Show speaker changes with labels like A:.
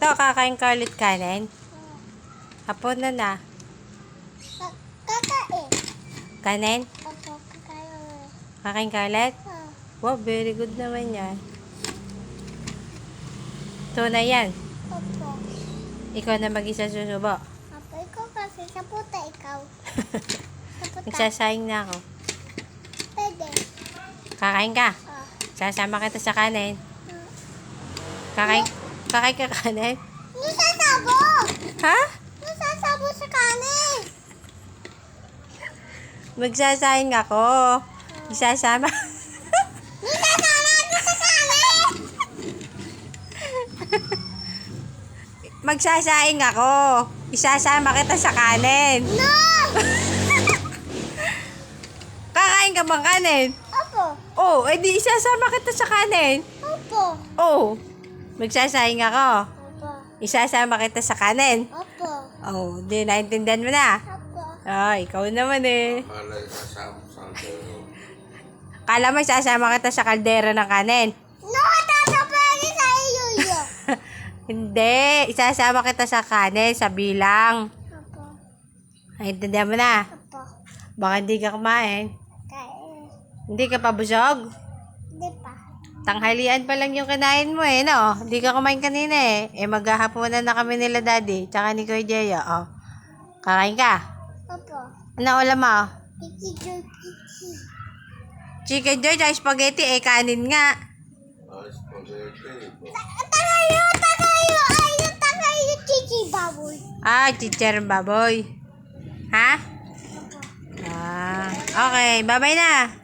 A: To, kakain ka ulit kanin? Hapon na na.
B: Kakain.
A: Kanin?
B: Opo, kakain.
A: Kakain ka ulit? Wow, very good naman yan. Ito na yan.
B: Opo.
A: Ikaw na mag-isa susubo.
B: Opo, ikaw kasi sa puta ikaw. Sa puta.
A: Nagsasayang na ako.
B: Pwede.
A: Kakain ka?
B: Oh.
A: Sasama kita sa kanin. Kakain ka kanin?
B: Nasasabo!
A: Ha?
B: Nasasabo sa kanin!
A: Magsasayang ako. Isasama.
B: Nasasama ako sa kanin!
A: Magsasaing ako. Isasama kita sa kanin.
B: No!
A: Kakain ka bang kanin?
B: Opo.
A: Oh, edi isasama kita sa kanin.
B: Opo.
A: Oh, magsasaing ako.
B: Opo.
A: Isasama kita sa kanin.
B: Opo.
A: Oh, di naintindihan mo na.
B: Opo.
A: Ah, ikaw naman eh.
C: Akala isasama sa kaldero.
A: Kala mo isasama kita sa kaldero ng kanin.
B: No, tatapagin sa iyo yun.
A: Hindi, isasama kita sa kanin, sa bilang.
B: Opo.
A: Naintindihan mo na.
B: Opo.
A: Baka hindi ka kumain.
B: Kain.
A: Hindi ka pa busog.
B: Di pa.
A: Tanghalian pa lang yung kinain mo eh, no? Hindi ka kumain kanina eh. Eh, maghahaponan na kami nila daddy, tsaka ni Kuya Jeyo, oh. Kakain ka?
B: Opo.
A: Ano ulam mo?
B: Pichi.
A: Chicken joy, tsaka spaghetti, eh, kanin nga.
C: Spaghetti.
B: Takayo. Ayun, takayo, chichi baboy.
A: Ah, chicher baboy. Ha?
B: Opo.
A: Ah, okay. Bye-bye na.